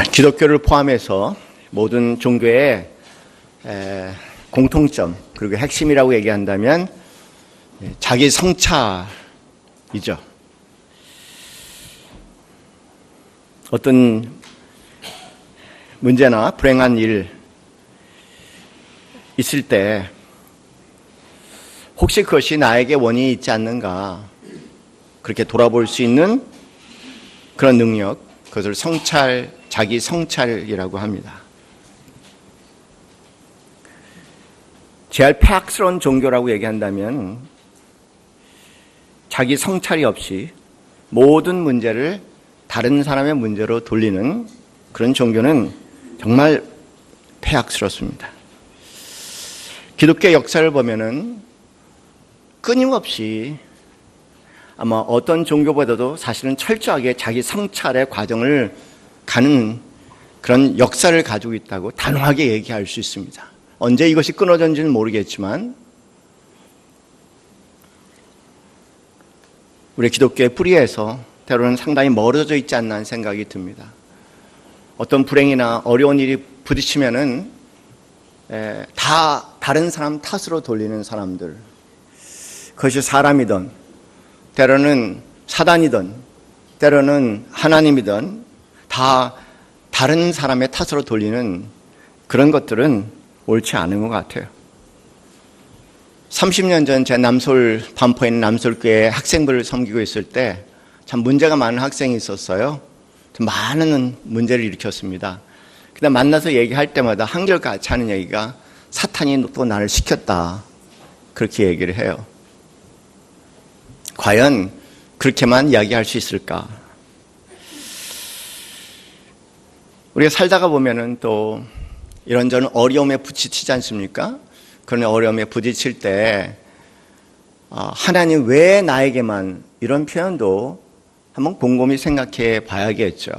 기독교를 포함해서 모든 종교의 공통점 그리고 핵심이라고 얘기한다면 자기 성찰이죠. 어떤 문제나 불행한 일 있을 때 혹시 그것이 나에게 원인이 있지 않는가 그렇게 돌아볼 수 있는 그런 능력, 그것을 자기 성찰이라고 합니다. 제일 폐악스러운 종교라고 얘기한다면 자기 성찰이 없이 모든 문제를 다른 사람의 문제로 돌리는 그런 종교는 정말 폐악스럽습니다. 기독교 역사를 보면은 끊임없이 아마 어떤 종교보다도 사실은 철저하게 자기 성찰의 과정을 가는 그런 역사를 가지고 있다고 단호하게 얘기할 수 있습니다. 언제 이것이 끊어졌는지는 모르겠지만 우리 기독교의 뿌리에서 때로는 상당히 멀어져 있지 않나 하는 생각이 듭니다. 어떤 불행이나 어려운 일이 부딪히면은 다 다른 사람 탓으로 돌리는 사람들, 그것이 사람이든 때로는 사단이든 때로는 하나님이든 다 다른 사람의 탓으로 돌리는 그런 것들은 옳지 않은 것 같아요. 30년 전 제 남서울 반포에 있는 남서울교회 학생부를 섬기고 있을 때 참 문제가 많은 학생이 있었어요. 많은 문제를 일으켰습니다. 그다음 만나서 얘기할 때마다 한결같이 하는 얘기가 사탄이 또 나를 시켰다 그렇게 얘기를 해요. 과연 그렇게만 이야기할 수 있을까? 우리가 살다가 보면은 또 이런저런 어려움에 부딪히지 않습니까? 그런 어려움에 부딪힐 때 하나님 왜 나에게만, 이런 표현도 한번 곰곰이 생각해 봐야겠죠.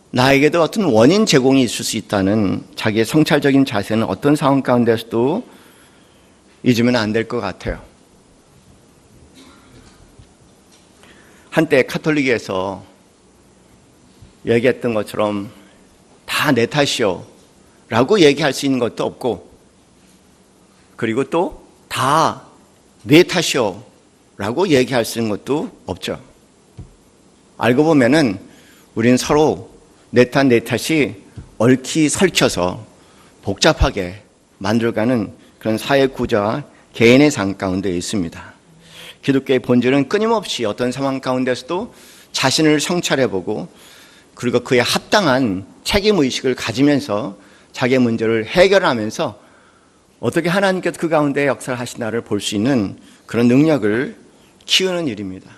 나에게도 어떤 원인 제공이 있을 수 있다는 자기의 성찰적인 자세는 어떤 상황 가운데서도 잊으면 안 될 것 같아요. 한때 카톨릭에서 얘기했던 것처럼 다 내 탓이요 라고 얘기할 수 있는 것도 없고, 그리고 또 다 내 탓이요 라고 얘기할 수 있는 것도 없죠. 알고 보면은 우리는 서로 내 탓이 얽히 설켜서 복잡하게 만들어가는 그런 사회 구조와 개인의 삶 가운데 있습니다. 기독교의 본질은 끊임없이 어떤 상황 가운데서도 자신을 성찰해보고 그리고 그에 합당한 책임의식을 가지면서 자기의 문제를 해결하면서 어떻게 하나님께서 그 가운데 역사를 하시나를 볼 수 있는 그런 능력을 키우는 일입니다.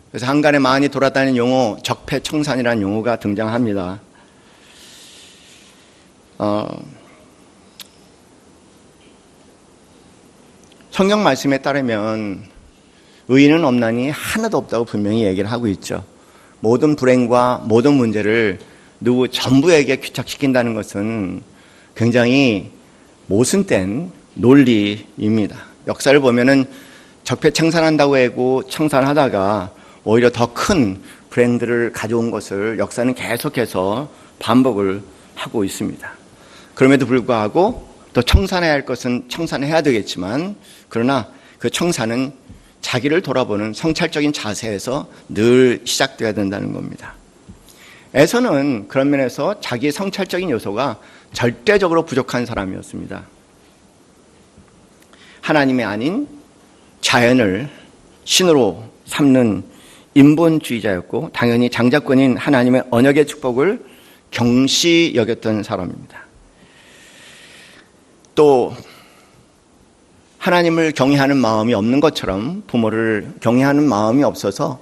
그래서 한간에 많이 돌아다니는 용어, 적폐청산이라는 용어가 등장합니다. 성경 말씀에 따르면 의인은 없나니 하나도 없다고 분명히 얘기를 하고 있죠. 모든 불행과 모든 문제를 누구 전부에게 귀착시킨다는 것은 굉장히 모순된 논리입니다. 역사를 보면은 적폐청산한다고 하고 청산하다가 오히려 더 큰 불행들을 가져온 것을 역사는 계속해서 반복을 하고 있습니다. 그럼에도 불구하고 또 청산해야 할 것은 청산해야 되겠지만, 그러나 그 청산은 자기를 돌아보는 성찰적인 자세에서 늘 시작되어야 된다는 겁니다. 에서는 그런 면에서 자기 성찰적인 요소가 절대적으로 부족한 사람이었습니다. 하나님이 아닌 자연을 신으로 삼는 인본주의자였고, 당연히 장자권인 하나님의 언약의 축복을 경시 여겼던 사람입니다. 또 하나님을 경외하는 마음이 없는 것처럼 부모를 경외하는 마음이 없어서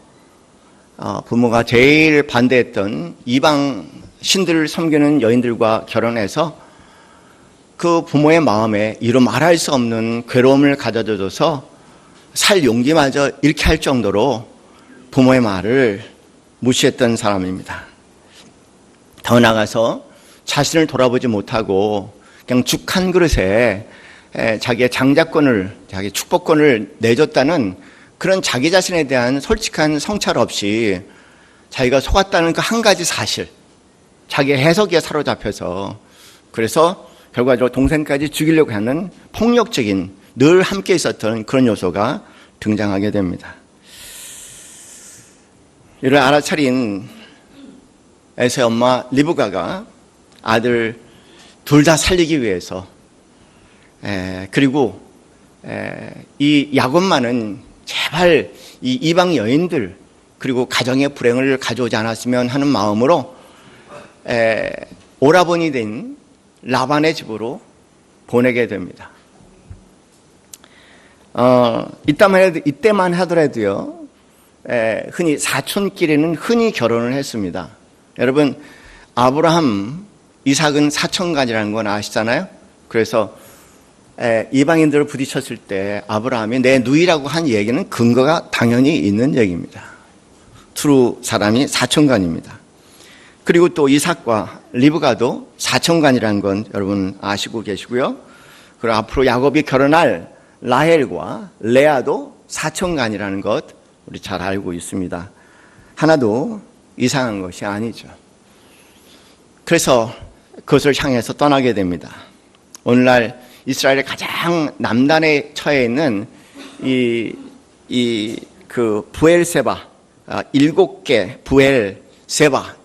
부모가 제일 반대했던 이방 신들을 섬기는 여인들과 결혼해서 그 부모의 마음에 이루 말할 수 없는 괴로움을 가져줘서 살 용기마저 잃게 할 정도로 부모의 말을 무시했던 사람입니다. 더 나아가서 자신을 돌아보지 못하고 그냥 죽 한 그릇에 자기의 장자권을, 자기 축복권을 내줬다는 그런 자기 자신에 대한 솔직한 성찰 없이 자기가 속았다는 그 한 가지 사실, 자기의 해석에 사로잡혀서 그래서 결과적으로 동생까지 죽이려고 하는 폭력적인, 늘 함께 있었던 그런 요소가 등장하게 됩니다. 이를 알아차린 에서의 엄마 리브가가 아들 둘 다 살리기 위해서 그리고 이 야곱만은 제발 이 이방 여인들 그리고 가정의 불행을 가져오지 않았으면 하는 마음으로 오라버니 된 라반의 집으로 보내게 됩니다. 이때만 하더라도요, 흔히 사촌끼리는 흔히 결혼을 했습니다. 여러분, 아브라함, 이삭은 사촌간이라는 건 아시잖아요? 그래서 이방인들을 부딪혔을 때 아브라함이 내 누이라고 한 얘기는 근거가 당연히 있는 얘기입니다. 두루 사람이 사촌간입니다. 그리고 또 이삭과 리브가도 사촌간이라는 건 여러분 아시고 계시고요. 그리고 앞으로 야곱이 결혼할 라헬과 레아도 사촌간이라는 것 우리 잘 알고 있습니다. 하나도 이상한 것이 아니죠. 그래서 그것을 향해서 떠나게 됩니다. 오늘날 이스라엘의 가장 남단에 처해 있는 그 부엘세바, 7개 부엘세바,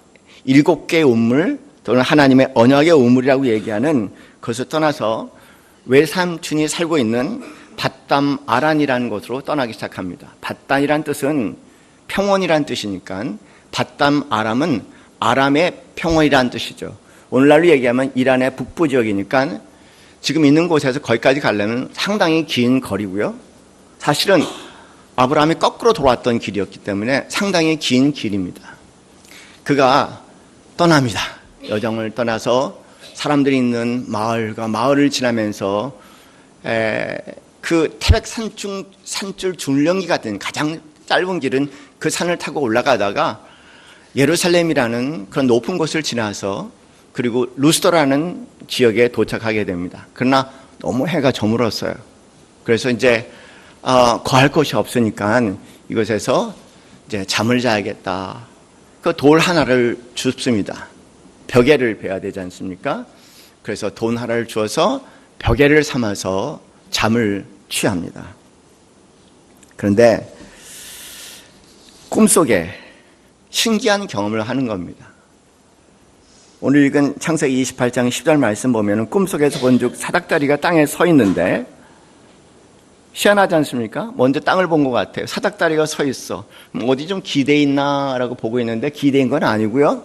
7개의 우물 또는 하나님의 언약의 우물이라고 얘기하는 그것을 떠나서 외삼촌이 살고 있는 밧담 아란이라는 곳으로 떠나기 시작합니다. 밧담이란 뜻은 평원이란 뜻이니까 밧담 아람은 아람의 평원이란 뜻이죠. 오늘날로 얘기하면 이란의 북부 지역이니까 지금 있는 곳에서 거기까지 가려면 상당히 긴 거리고요. 사실은 아브라함이 거꾸로 돌아왔던 길이었기 때문에 상당히 긴 길입니다. 그가 떠납니다. 여정을 떠나서 사람들이 있는 마을과 마을을 지나면서 그 태백 산줄 줄넘기 같은 가장 짧은 길은 그 산을 타고 올라가다가 예루살렘이라는 그런 높은 곳을 지나서 그리고 루스더라는 지역에 도착하게 됩니다. 그러나 너무 해가 저물었어요. 그래서 이제 거할 곳이 없으니까 이곳에서 이제 잠을 자야겠다. 그 돌 하나를 줍습니다. 벽에를 베야 되지 않습니까? 그래서 돈 하나를 주어서 벽에를 삼아서 잠을 취합니다. 그런데 꿈속에 신기한 경험을 하는 겁니다. 오늘 읽은 창세기 28장 10절 말씀 보면 꿈속에서 본즉 사닥다리가 땅에 서 있는데 희한하지 않습니까? 먼저 땅을 본 것 같아요. 사닥다리가 서 있어. 어디 좀 기대 있나라고 보고 있는데 기대인 건 아니고요.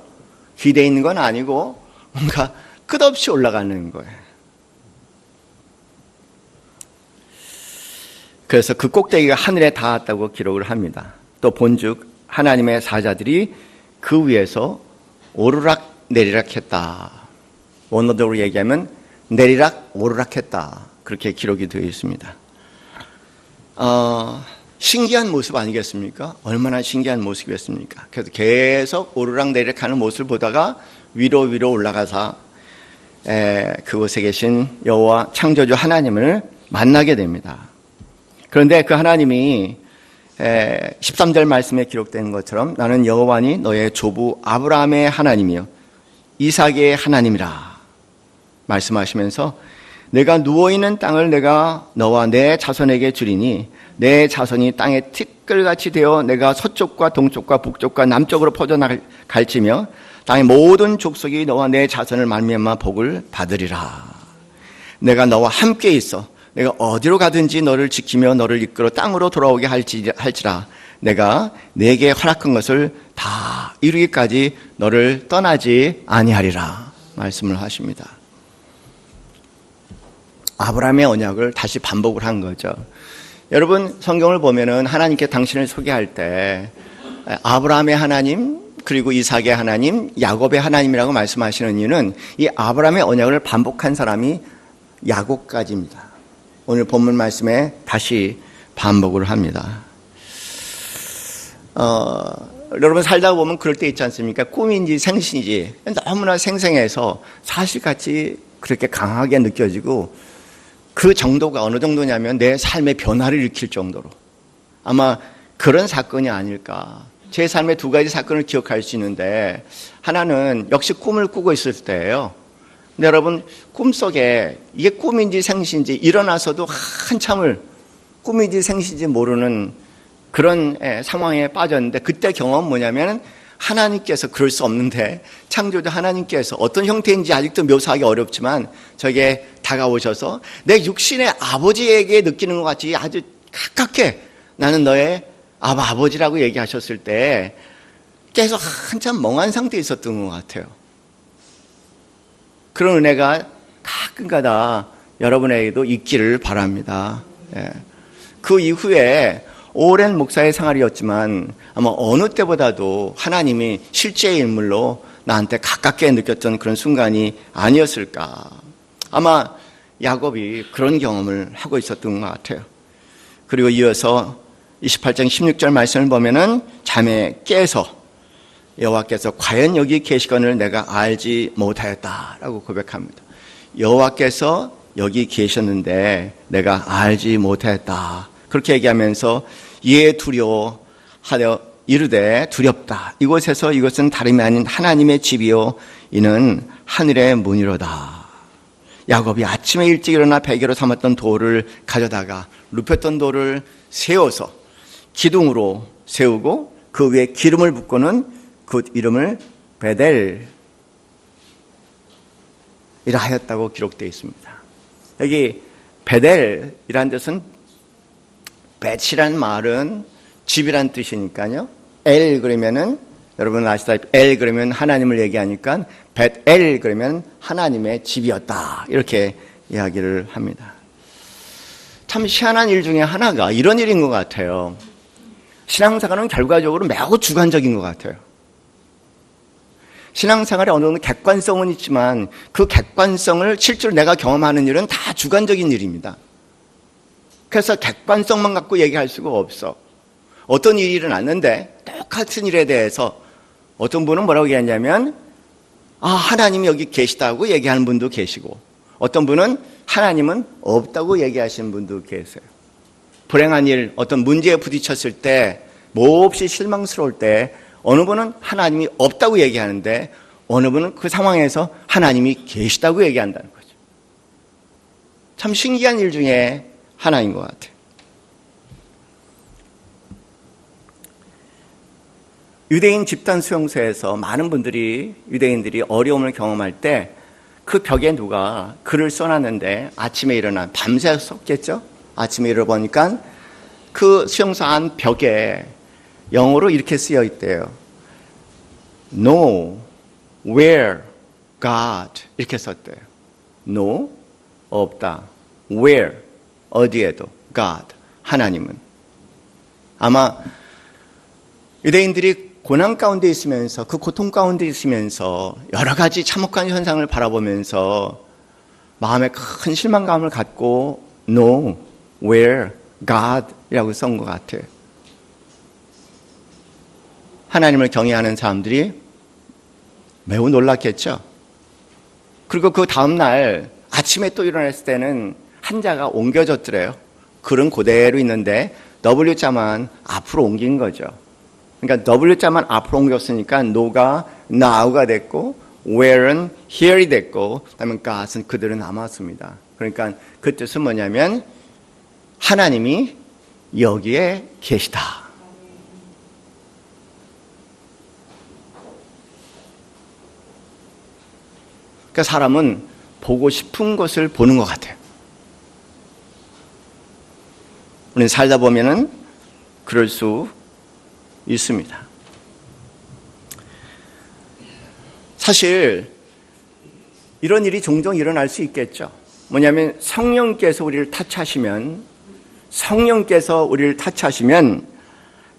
기대 있는 건 아니고 뭔가 끝없이 올라가는 거예요. 그래서 그 꼭대기가 하늘에 닿았다고 기록을 합니다. 또 본즉 하나님의 사자들이 그 위에서 오르락 내리락 했다. 원어적으로 얘기하면 내리락 오르락 했다. 그렇게 기록이 되어 있습니다. 신기한 모습 아니겠습니까? 얼마나 신기한 모습이었습니까? 그래서 계속 오르락 내리락 하는 모습을 보다가 위로 올라가서 그곳에 계신 여호와 창조주 하나님을 만나게 됩니다. 그런데 그 하나님이 13절 말씀에 기록된 것처럼 나는 여호와니 너의 조부 아브라함의 하나님이요 이삭의 하나님이라 말씀하시면서 내가 누워있는 땅을 내가 너와 내 자손에게 주리니 내 자손이 땅의 티끌같이 되어 내가 서쪽과 동쪽과 북쪽과 남쪽으로 퍼져나갈지며 땅의 모든 족속이 너와 내 자손을 말미암아 복을 받으리라. 내가 너와 함께 있어 내가 어디로 가든지 너를 지키며 너를 이끌어 땅으로 돌아오게 할지라 내가 내게 허락한 것을 다 이루기까지 너를 떠나지 아니하리라 말씀을 하십니다. 아브라함의 언약을 다시 반복을 한 거죠. 여러분 성경을 보면은 하나님께 당신을 소개할 때 아브라함의 하나님 그리고 이삭의 하나님, 야곱의 하나님이라고 말씀하시는 이유는 이 아브라함의 언약을 반복한 사람이 야곱까지입니다. 오늘 본문 말씀에 다시 반복을 합니다. 여러분 살다 보면 그럴 때 있지 않습니까? 꿈인지 생신인지 너무나 생생해서 사실같이 그렇게 강하게 느껴지고 그 정도가 어느 정도냐면 내 삶의 변화를 일으킬 정도로 아마 그런 사건이 아닐까. 제 삶의 두 가지 사건을 기억할 수 있는데, 하나는 역시 꿈을 꾸고 있을 때예요. 근데 여러분, 꿈속에 이게 꿈인지 생시인지 일어나서도 한참을 꿈인지 생시인지 모르는 그런 상황에 빠졌는데, 그때 경험은 뭐냐면 하나님께서, 그럴 수 없는데 창조주 하나님께서 어떤 형태인지 아직도 묘사하기 어렵지만 저에게 다가오셔서 내 육신의 아버지에게 느끼는 것 같이 아주 가깝게 나는 너의 아버지라고 얘기하셨을 때 계속 한참 멍한 상태에 있었던 것 같아요. 그런 은혜가 가끔가다 여러분에게도 있기를 바랍니다. 그 이후에 오랜 목사의 생활이었지만 아마 어느 때보다도 하나님이 실제의 인물로 나한테 가깝게 느꼈던 그런 순간이 아니었을까. 아마 야곱이 그런 경험을 하고 있었던 것 같아요. 그리고 이어서 28장 16절 말씀을 보면은 잠에 깨서 여호와께서 과연 여기 계시거늘 내가 알지 못하였다라고 고백합니다. 여호와께서 여기 계셨는데 내가 알지 못하였다. 그렇게 얘기하면서 이에 두려워하여 이르되 두렵다. 이곳에서 이것은 다름이 아닌 하나님의 집이요 이는 하늘의 문이로다. 야곱이 아침에 일찍 일어나 베개로 삼았던 돌을 가져다가 눕혔던 돌을 세워서 기둥으로 세우고 그 위에 기름을 붓고는 그 이름을 베델이라 하였다고 기록되어 있습니다. 여기 베델이라는 뜻은 벳이란 말은 집이란 뜻이니까요. 엘 그러면은 여러분 아시다시피 엘 그러면 하나님을 얘기하니까 벳엘 그러면 하나님의 집이었다. 이렇게 이야기를 합니다. 참 희한한 일 중에 하나가 이런 일인 것 같아요. 신앙생활은 결과적으로 매우 주관적인 것 같아요. 신앙생활에 어느 정도 객관성은 있지만 그 객관성을 실제로 내가 경험하는 일은 다 주관적인 일입니다. 그래서 객관성만 갖고 얘기할 수가 없어. 어떤 일이 일어났는데 똑같은 일에 대해서 어떤 분은 뭐라고 얘기하냐면 하나님이 여기 계시다고 얘기하는 분도 계시고 어떤 분은 하나님은 없다고 얘기하시는 분도 계세요. 불행한 일, 어떤 문제에 부딪혔을 때 몹시 실망스러울 때 어느 분은 하나님이 없다고 얘기하는데 어느 분은 그 상황에서 하나님이 계시다고 얘기한다는 거죠. 참 신기한 일 중에 하나인 것 같아요. 유대인 집단 수용소에서 많은 분들이 유대인들이 어려움을 경험할 때 그 벽에 누가 글을 써놨는데 아침에 일어나 밤새 썼겠죠. 아침에 일어보니까 그 수용소 안 벽에 영어로 이렇게 쓰여 있대요. No, where, God 이렇게 썼대요. No, 없다. Where, 어디에도 God, 하나님은. 아마 유대인들이 고난 가운데 있으면서 그 고통 가운데 있으면서 여러 가지 참혹한 현상을 바라보면서 마음에 큰 실망감을 갖고 No, where, God 이라고 쓴 것 같아요. 하나님을 경외하는 사람들이 매우 놀랐겠죠. 그리고 그 다음날 아침에 또 일어났을 때는 한자가 옮겨졌더래요. 글은 그대로 있는데 W자만 앞으로 옮긴 거죠. 그러니까 W자만 앞으로 옮겼으니까 no가 now가 됐고 where은 here이 됐고 그다음에 God은 그대로 남았습니다. 그러니까 그 뜻은 뭐냐면 하나님이 여기에 계시다. 그러니까 사람은 보고 싶은 것을 보는 것 같아요. 우리는 살다 보면은 그럴 수 있습니다. 사실 이런 일이 종종 일어날 수 있겠죠. 뭐냐면 성령께서 우리를 타치하시면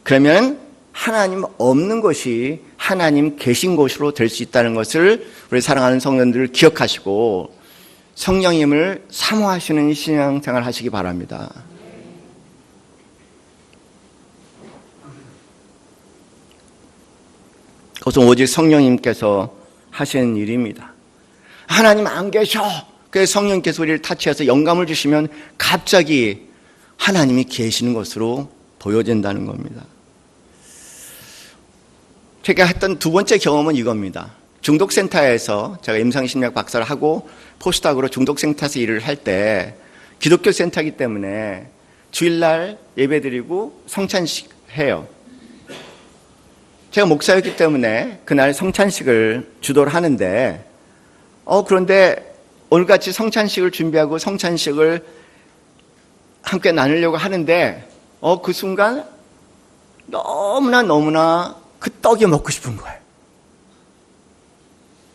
그러면 하나님 없는 것이 하나님 계신 곳으로 될 수 있다는 것을 우리 사랑하는 성도들 기억하시고 성령님을 사모하시는 신앙생활 하시기 바랍니다. 그것은 오직 성령님께서 하시는 일입니다. 하나님 안 계셔. 그래서 성령께서 우리를 타치해서 영감을 주시면 갑자기 하나님이 계시는 것으로 보여진다는 겁니다. 제가 했던 두 번째 경험은 이겁니다. 중독센터에서 제가 임상심리학 박사를 하고 포스닥으로 중독센터에서 일을 할 때 기독교 센터이기 때문에 주일날 예배드리고 성찬식 해요. 제가 목사였기 때문에 그날 성찬식을 주도를 하는데 그런데 오늘같이 성찬식을 준비하고 성찬식을 함께 나누려고 하는데 그 순간 너무나 그 떡이 먹고 싶은 거예요.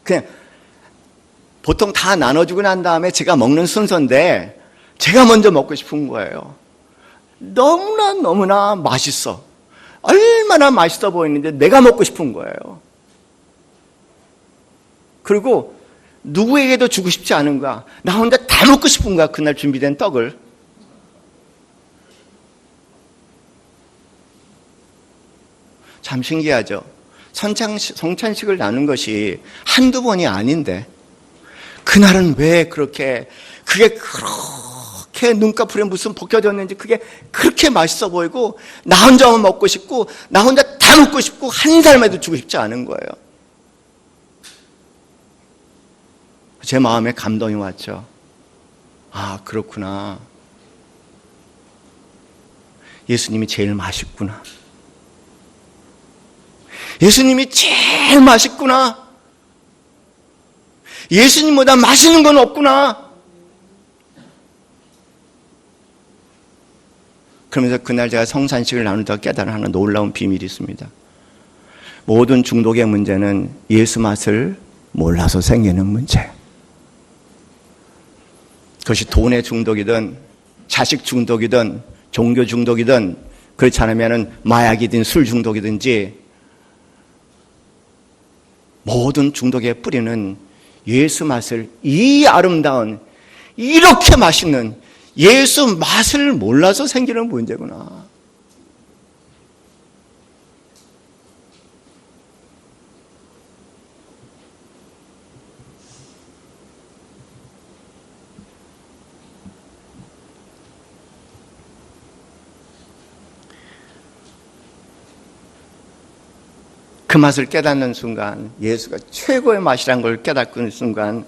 그냥 보통 다 나눠주고 난 다음에 제가 먹는 순서인데 제가 먼저 먹고 싶은 거예요. 너무나 맛있어. 얼마나 맛있어 보이는데 내가 먹고 싶은 거예요. 그리고 누구에게도 주고 싶지 않은 거야. 나 혼자 다 먹고 싶은 거야. 그날 준비된 떡을. 참 신기하죠. 성찬식을 나눈 것이 한두 번이 아닌데 그날은 왜 그게 그렇게 눈꺼풀에 무슨 벗겨졌는지 그게 그렇게 맛있어 보이고 나 혼자만 먹고 싶고 나 혼자 다 먹고 싶고 한 사람에도 주고 싶지 않은 거예요. 제 마음에 감동이 왔죠. 아, 그렇구나. 예수님이 제일 맛있구나. 예수님이 제일 맛있구나. 예수님보다 맛있는 건 없구나. 그러면서 그날 제가 성찬식을 나누다가 깨달은 하나 놀라운 비밀이 있습니다. 모든 중독의 문제는 예수 맛을 몰라서 생기는 문제. 그것이 돈의 중독이든 자식 중독이든 종교 중독이든 그렇지 않으면 마약이든 술 중독이든지 모든 중독의 뿌리는 예수 맛을 이 아름다운 이렇게 맛있는 예수 맛을 몰라서 생기는 문제구나. 그 맛을 깨닫는 순간, 예수가 최고의 맛이란 걸 깨닫는 순간,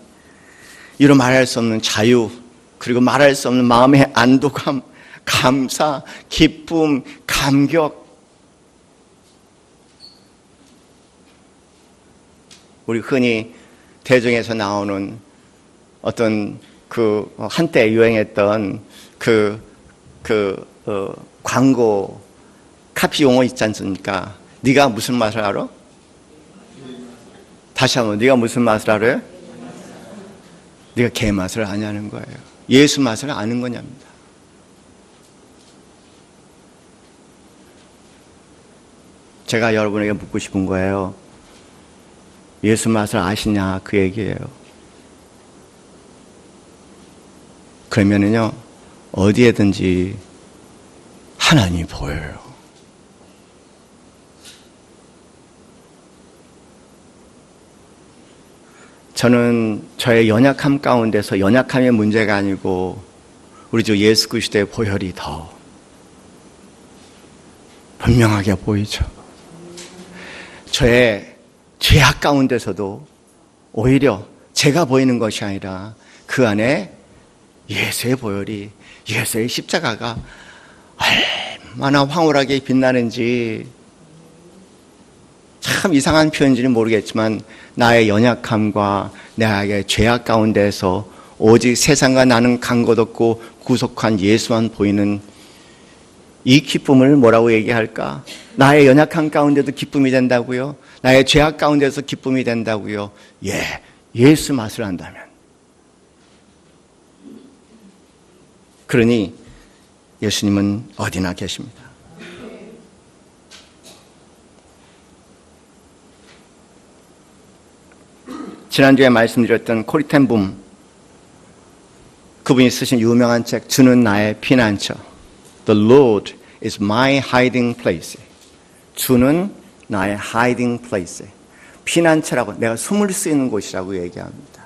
이루 말할 수 없는 자유, 그리고 말할 수 없는 마음의 안도감, 감사, 기쁨, 감격. 우리 흔히 대중에서 나오는 어떤 한때 유행했던 광고 카피 용어 있지 않습니까? 네가 무슨 맛을 알아? 다시 한번, 네가 무슨 맛을 알아요? 네가 개 맛을 아냐는 거예요. 예수 맛을 아는 거냐입니다. 제가 여러분에게 묻고 싶은 거예요. 예수 맛을 아시냐? 그 얘기예요. 그러면은요, 어디에든지 하나님이 보여요. 저는 저의 연약함 가운데서 연약함의 문제가 아니고 우리 주 예수 그리스도의 보혈이 더 분명하게 보이죠. 저의 죄악 가운데서도 오히려 제가 보이는 것이 아니라 그 안에 예수의 보혈이, 예수의 십자가가 얼마나 황홀하게 빛나는지, 참 이상한 표현인지는 모르겠지만 나의 연약함과 나의 죄악 가운데서 오직 세상과 나는 간 것 없고 구속한 예수만 보이는 이 기쁨을 뭐라고 얘기할까? 나의 연약함 가운데도 기쁨이 된다고요? 나의 죄악 가운데서 기쁨이 된다고요? 예, 예수 맛을 안다면. 그러니 예수님은 어디나 계십니다. 지난주에 말씀드렸던 코리 텐 붐, 그분이 쓰신 유명한 책 주는 나의 피난처, The Lord is my hiding place. 주는 나의 hiding place. 피난처라고, 내가 숨을 수 있는 곳이라고 얘기합니다.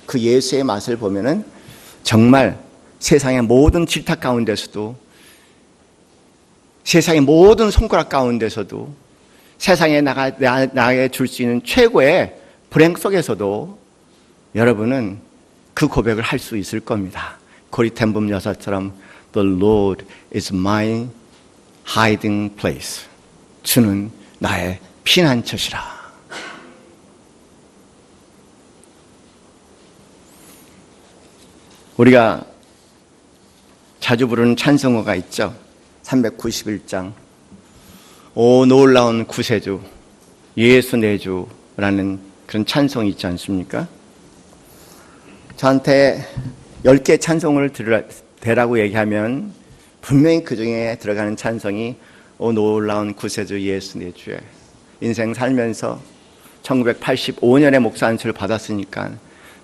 그 예수의 맛을 보면은 정말 세상의 모든 질타 가운데서도, 세상의 모든 손가락 가운데서도 세상에 나에게 줄 수 있는 최고의 불행 속에서도 여러분은 그 고백을 할 수 있을 겁니다. 고리텐붐 여사처럼 The Lord is my hiding place. 주는 나의 피난처시라. 우리가 자주 부르는 찬송가가 있죠. 391장 오 놀라운 구세주 예수 내 주라는 그런 찬송이 있지 않습니까? 저한테 10개 찬송을 대라고 얘기하면 분명히 그 중에 들어가는 찬송이 오 놀라운 구세주 예수 내 주에 인생 살면서 1985년에 목사 안수를 받았으니까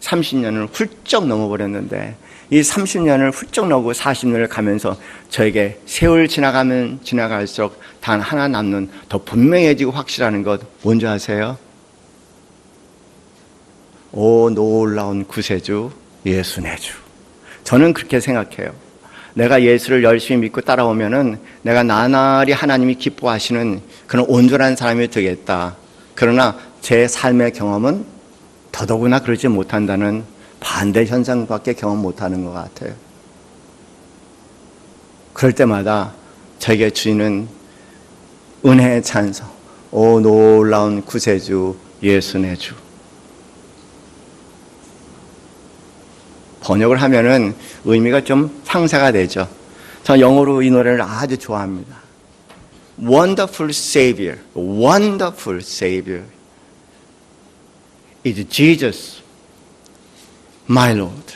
30년을 훌쩍 넘어버렸는데 이 30년을 훌쩍 넘고 40년을 가면서 저에게 세월 지나가면 지나갈수록 단 하나 남는 더 분명해지고 확실한 것 뭔지 아세요? 오 놀라운 구세주 예수 내 주. 저는 그렇게 생각해요. 내가 예수를 열심히 믿고 따라오면은 내가 나날이 하나님이 기뻐하시는 그런 온전한 사람이 되겠다. 그러나 제 삶의 경험은 더더구나 그러지 못한다는 반대 현상밖에 경험 못하는 것 같아요. 그럴 때마다 저에게 주시는 은혜의 찬송, 오 놀라운 구세주 예수 내 주. 번역을 하면은 의미가 좀 상세가 되죠. 저는 영어로 이 노래를 아주 좋아합니다. Wonderful Savior, Wonderful Savior is Jesus, my Lord.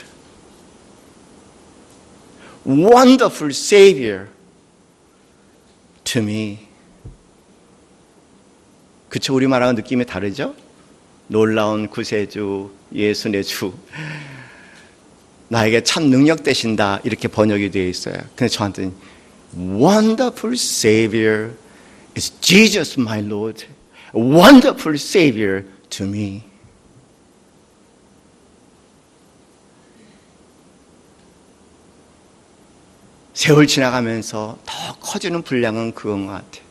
Wonderful Savior to me. 그쵸, 우리말하고 느낌이 다르죠? 놀라운 구세주, 예수 내 주. 나에게 참 능력 되신다 이렇게 번역이 되어 있어요. 근데 저한테는 Wonderful Savior is Jesus my Lord. Wonderful Savior to me. 세월 지나가면서 더 커지는 분량은 그건 것 같아요.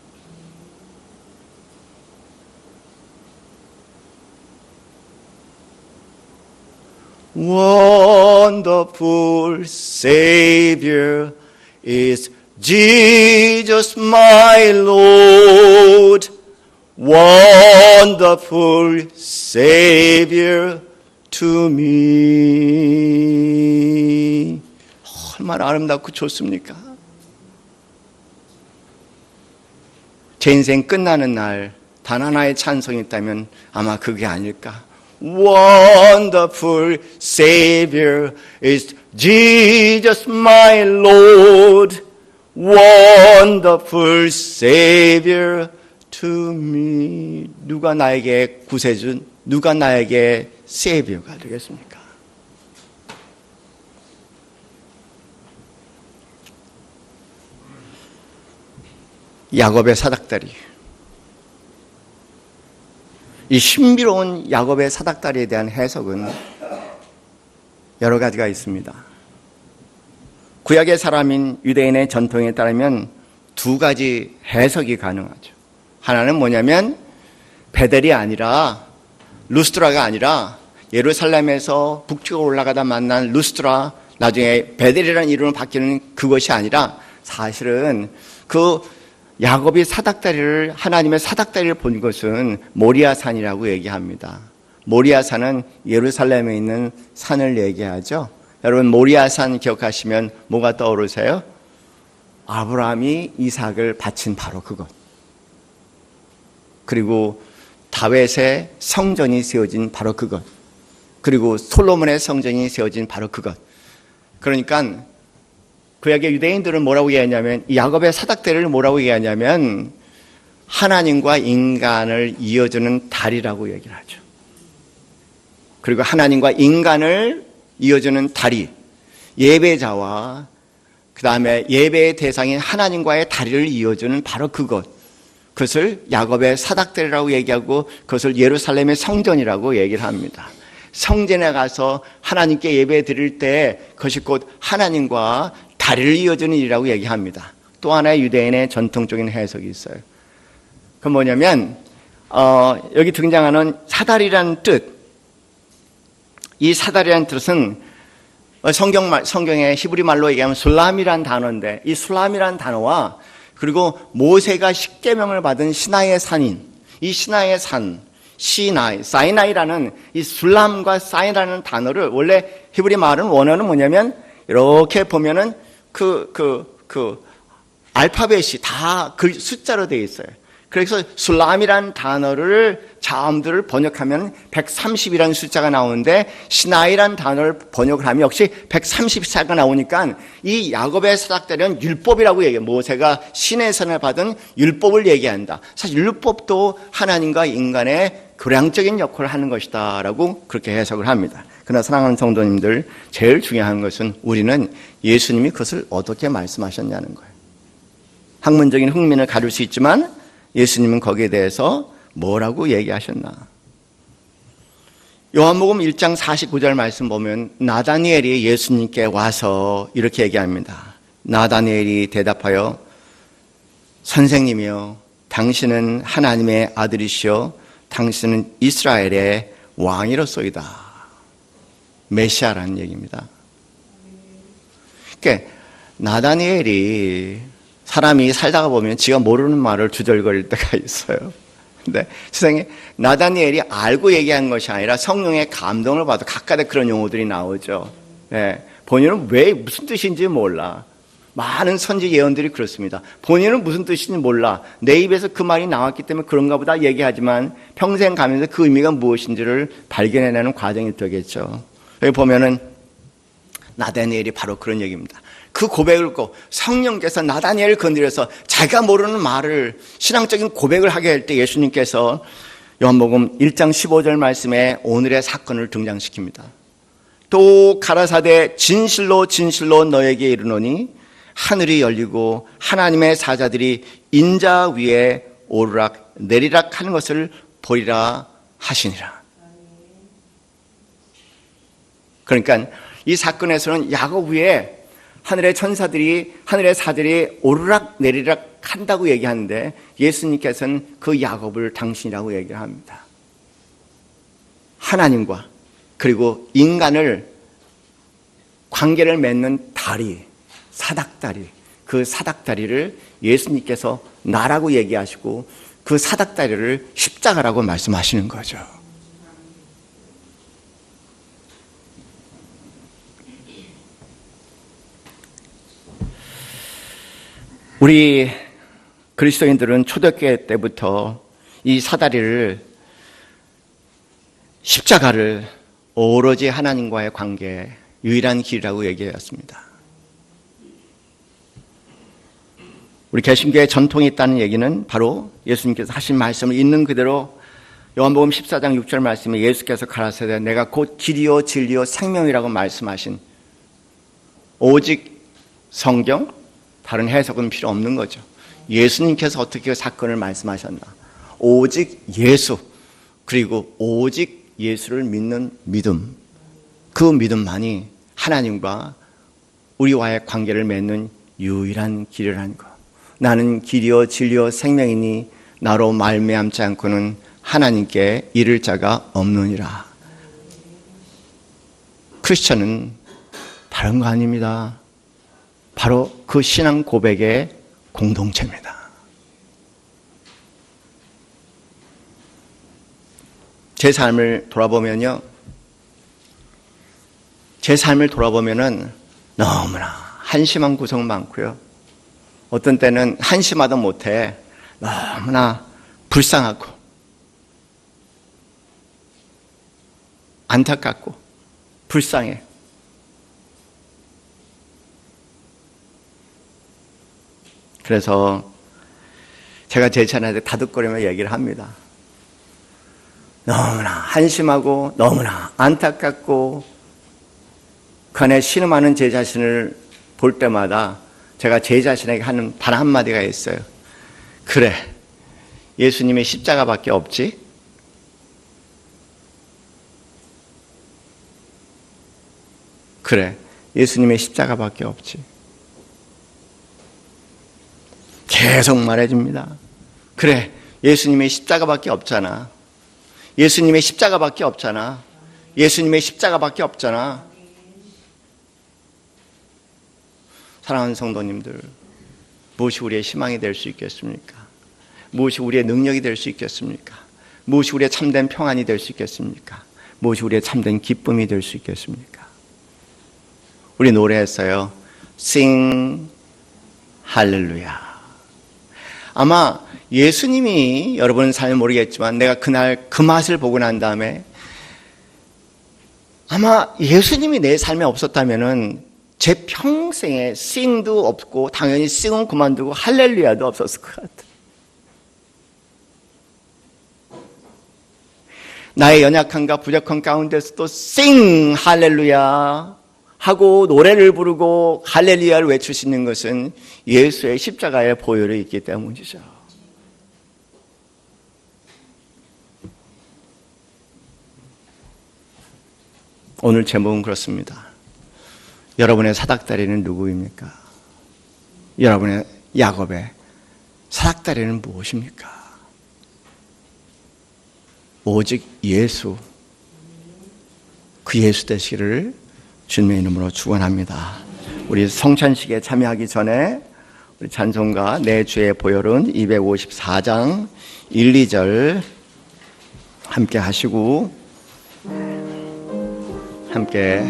Wonderful Savior is Jesus my Lord. Wonderful Savior to me. 얼마나 아름답고 좋습니까? 제 인생 끝나는 날 단 하나의 찬송이 있다면 아마 그게 아닐까. Wonderful Savior is Jesus my Lord. Wonderful Savior to me. 누가 나에게 구세주, 누가 나에게 Savior가 되겠습니까? 야곱의 사닥다리. 이 신비로운 야곱의 사닥다리에 대한 해석은 여러 가지가 있습니다. 구약의 사람인 유대인의 전통에 따르면 두 가지 해석이 가능하죠. 하나는 뭐냐면 베델이 아니라 루스트라가 아니라 예루살렘에서 북쪽으로 올라가다 만난 루스트라, 나중에 베델이라는 이름으로 바뀌는 그것이 아니라 사실은 그 야곱이 사닥다리를, 하나님의 사닥다리를 본 것은 모리아산이라고 얘기합니다. 모리아산은 예루살렘에 있는 산을 얘기하죠. 여러분 모리아산 기억하시면 뭐가 떠오르세요? 아브라함이 이삭을 바친 바로 그것. 그리고 다윗의 성전이 세워진 바로 그것. 그리고 솔로몬의 성전이 세워진 바로 그것. 그러니까 구약의 유대인들은 뭐라고 얘기하냐면, 이 야곱의 사닥다리를 뭐라고 얘기하냐면 하나님과 인간을 이어주는 다리라고 얘기를 하죠. 그리고 하나님과 인간을 이어주는 다리, 예배자와 그 다음에 예배의 대상인 하나님과의 다리를 이어주는 바로 그것을 야곱의 사닥다리라고 얘기하고 그것을 예루살렘의 성전이라고 얘기를 합니다. 성전에 가서 하나님께 예배 드릴 때 그것이 곧 하나님과 다리를 이어주는 일이라고 얘기합니다. 또 하나의 유대인의 전통적인 해석이 있어요. 그 뭐냐면 여기 등장하는 사다리라는 뜻, 이 사다리라는 뜻은 성경의 히브리 말로 얘기하면 술람이라는 단어인데, 이 술람이라는 단어와 그리고 모세가 십계명을 받은 시나이의 산인, 이 시나이의 산, 사이나이라는 이 술람과 사이라는 단어를, 원래 히브리 말은 원어는 뭐냐면 이렇게 보면은 알파벳이 다 숫자로 되어 있어요. 그래서 술람이라는 단어를 자음들을 번역하면 130이라는 숫자가 나오는데, 시나이라는 단어를 번역을 하면 역시 134가 나오니까 이 야곱의 사닥다리는 율법이라고 얘기해요. 모세가 시내에서 받은 율법을 얘기한다. 사실 율법도 하나님과 인간의 교량적인 역할을 하는 것이다 라고 그렇게 해석을 합니다. 그러나 사랑하는 성도님들, 제일 중요한 것은 우리는 예수님이 그것을 어떻게 말씀하셨냐는 거예요. 학문적인 흥미를 가질 수 있지만 예수님은 거기에 대해서 뭐라고 얘기하셨나? 요한복음 1장 49절 말씀 보면 나다니엘이 예수님께 와서 이렇게 얘기합니다. 나다니엘이 대답하여 선생님이여, 당신은 하나님의 아들이시여 당신은 이스라엘의 왕이로소이다. 메시아라는 얘기입니다. 그러니까 나다니엘이, 사람이 살다가 보면 지가 모르는 말을 주절거릴 때가 있어요. 근데 세상에 나다니엘이 알고 얘기한 것이 아니라 성령의 감동을 받아 각각의 그런 용어들이 나오죠. 네. 본인은 왜 무슨 뜻인지 몰라. 많은 선지 예언들이 그렇습니다. 본인은 무슨 뜻인지 몰라. 내 입에서 그 말이 나왔기 때문에 그런가 보다 얘기하지만 평생 가면서 그 의미가 무엇인지를 발견해내는 과정이 되겠죠. 여기 보면은 나다니엘이 바로 그런 얘기입니다. 그 고백을 듣고 성령께서 나다니엘을 건드려서 자기가 모르는 말을, 신앙적인 고백을 하게 할 때 예수님께서 요한복음 1장 15절 말씀에 오늘의 사건을 등장시킵니다. 또 가라사대 진실로 진실로 너에게 이르노니 하늘이 열리고 하나님의 사자들이 인자 위에 오르락 내리락 하는 것을 보리라 하시니라. 그러니까 이 사건에서는 야곱 위에 하늘의 천사들이, 하늘의 사들이 오르락 내리락 한다고 얘기하는데, 예수님께서는 그 야곱을 당신이라고 얘기를 합니다. 하나님과 그리고 인간을 관계를 맺는 다리, 사닥다리, 그 사닥다리를 예수님께서 나라고 얘기하시고 그 사닥다리를 십자가라고 말씀하시는 거죠. 우리 그리스도인들은 초대교회 때부터 이 사다리를, 십자가를 오로지 하나님과의 관계, 유일한 길이라고 얘기해왔습니다. 우리 개신교의 전통이 있다는 얘기는 바로 예수님께서 하신 말씀을 있는 그대로 요한복음 14장 6절 말씀에 예수께서 가라사대 내가 곧 길이요 진리요 생명이라고 말씀하신 오직 성경, 다른 해석은 필요 없는 거죠. 예수님께서 어떻게 그 사건을 말씀하셨나? 오직 예수, 그리고 오직 예수를 믿는 믿음, 그 믿음만이 하나님과 우리와의 관계를 맺는 유일한 길이라는 것. 나는 길이요 진리요 생명이니 나로 말미암지 않고는 하나님께 이를 자가 없느니라. 크리스천은 다른 거 아닙니다. 바로 그 신앙 고백의 공동체입니다. 제 삶을 돌아보면요, 제 삶을 돌아보면은 너무나 한심한 구석 많고요, 어떤 때는 한심하다 못해 너무나 불쌍하고 안타깝고 불쌍해. 그래서 제가 제 자녀한테 다독거리며 얘기를 합니다. 너무나 한심하고 너무나 안타깝고 그 안에 신음하는 제 자신을 볼 때마다 제가 제 자신에게 하는 단 한마디가 있어요. 그래, 예수님의 십자가밖에 없지? 그래, 예수님의 십자가밖에 없지. 계속 말해줍니다. 그래, 예수님의 십자가밖에 없잖아. 예수님의 십자가밖에 없잖아. 예수님의 십자가밖에 없잖아. 사랑하는 성도님들, 무엇이 우리의 희망이 될 수 있겠습니까? 무엇이 우리의 능력이 될 수 있겠습니까? 무엇이 우리의 참된 평안이 될 수 있겠습니까? 무엇이 우리의 참된 기쁨이 될 수 있겠습니까? 우리 노래했어요. Sing 할렐루야. 아마 예수님이 여러분은 잘 모르겠지만 내가 그날 그 맛을 보고 난 다음에 아마 예수님이 내 삶에 없었다면은 제 평생에 싱도 없고 당연히 싱은 그만두고 할렐루야도 없었을 것 같아요. 나의 연약함과 부족함 가운데서도 싱 할렐루야 하고 노래를 부르고 할렐루야를 외칠 수 있는 것은 예수의 십자가의 보혈이 있기 때문이죠. 오늘 제목은 그렇습니다. 여러분의 사닥다리는 누구입니까? 여러분의 야곱의 사닥다리는 무엇입니까? 오직 예수, 그 예수 되시기를 주님의 이름으로 축원합니다. 우리 성찬식에 참여하기 전에 우리 찬송가 내 주의 보혈은 254장 1, 2절 함께 하시고 함께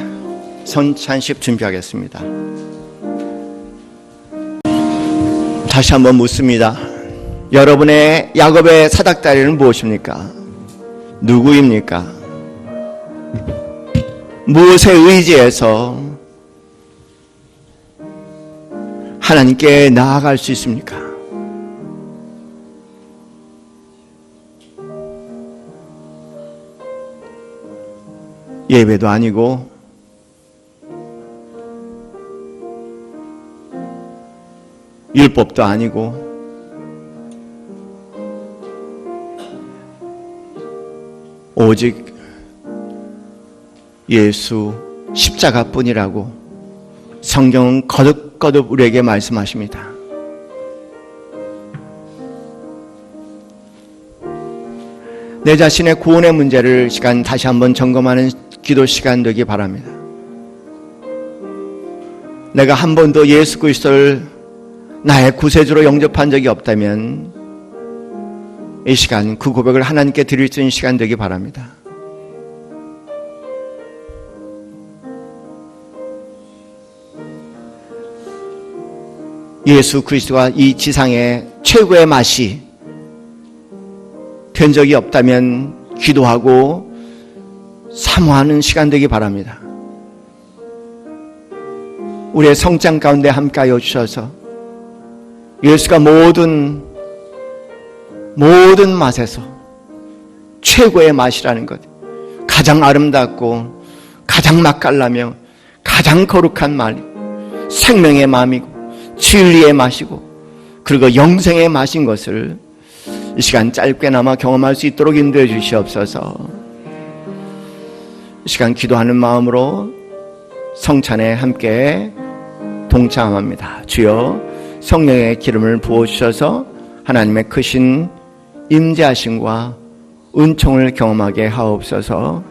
성찬식 준비하겠습니다. 다시 한번 묻습니다. 여러분의 야곱의 사닥다리는 무엇입니까? 누구입니까? 무엇에 의지해서 하나님께 나아갈 수 있습니까? 예배도 아니고 율법도 아니고 오직 예수 십자가뿐이라고 성경은 거듭거듭 우리에게 말씀하십니다. 내 자신의 구원의 문제를 시간 다시 한번 점검하는 기도 시간 되기 바랍니다. 내가 한 번도 예수 그리스도를 나의 구세주로 영접한 적이 없다면 이 시간 그 고백을 하나님께 드릴 수 있는 시간 되기 바랍니다. 예수 그리스도가 이 지상의 최고의 맛이 된 적이 없다면 기도하고 사모하는 시간 되기 바랍니다. 우리의 성장 가운데 함께하여 주셔서 예수가 모든 맛에서 최고의 맛이라는 것, 가장 아름답고 가장 맛깔나며 가장 거룩한 말, 생명의 마음이고 진리의 맛이고 그리고 영생의 맛인 것을 이 시간 짧게나마 경험할 수 있도록 인도해 주시옵소서. 이 시간 기도하는 마음으로 성찬에 함께 동참합니다. 주여 성령의 기름을 부어주셔서 하나님의 크신 임재하심과 은총을 경험하게 하옵소서.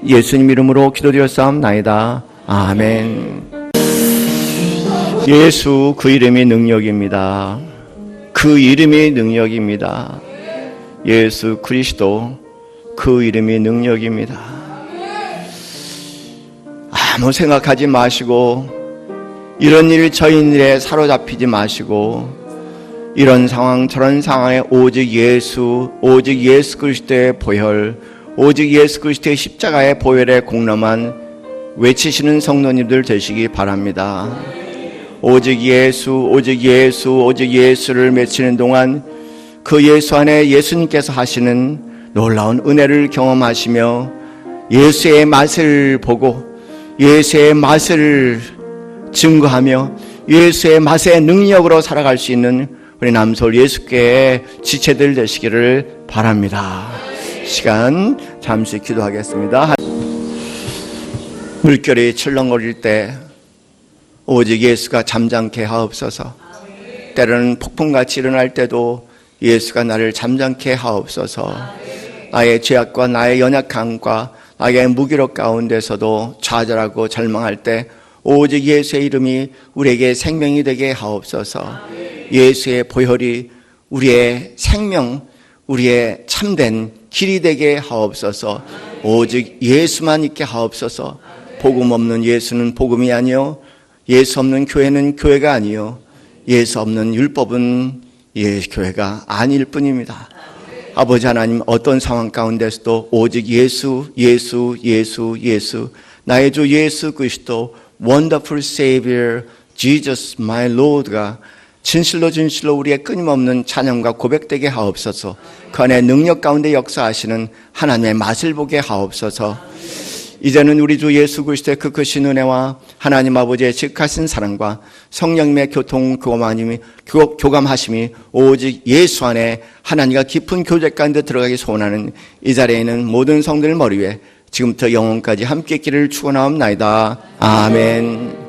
예수님 이름으로 기도드렸사옵나이다. 아멘. 예수 그 이름이 능력입니다. 그 이름이 능력입니다. 예수 그리스도 그 이름이 능력입니다. 아무 생각하지 마시고 이런 일 저런 일에 사로잡히지 마시고 이런 상황 저런 상황에 오직 예수 그리스도의 보혈, 오직 예수 그리스도의 십자가의 보혈의 공로만 외치시는 성도님들 되시기 바랍니다. 오직 예수를 외치는 동안 그 예수 안에 예수님께서 하시는 놀라운 은혜를 경험하시며 예수의 맛을 보고 예수의 맛을 증거하며 예수의 맛의 능력으로 살아갈 수 있는 우리 남서울 예수교회의 지체들 되시기를 바랍니다. 시간 잠시 기도하겠습니다. 물결이 출렁거릴 때 오직 예수가 잠잠케 하옵소서. 때로는 폭풍같이 일어날 때도 예수가 나를 잠잠케 하옵소서. 나의 죄악과 나의 연약함과 나의 무기력 가운데서도 좌절하고 절망할 때 오직 예수의 이름이 우리에게 생명이 되게 하옵소서. 예수의 보혈이 우리의 생명, 우리의 참된 길이 되게 하옵소서. 오직 예수만 있게 하옵소서. 복음 없는 예수는 복음이 아니요, 예수 없는 교회는 교회가 아니요, 예수 없는 율법은 교회가 아닐 뿐입니다. 아버지 하나님, 어떤 상황 가운데서도 오직 예수, 예수, 예수, 예수, 나의 주 예수 그리스도, Wonderful Savior, Jesus, my Lord가 진실로 우리의 끊임없는 찬양과 고백되게 하옵소서. 그 안에 능력 가운데 역사하시는 하나님의 맛을 보게 하옵소서. 이제는 우리 주 예수 그리스도의 그 크신 은혜와 하나님 아버지의 직하신 사랑과 성령님의 교감하심이 오직 예수 안에 하나님과 깊은 교제 가운데 들어가기 소원하는 이 자리에 있는 모든 성도들 머리 위에 지금부터 영원까지 함께 있기를 축원하옵나이다. 아멘.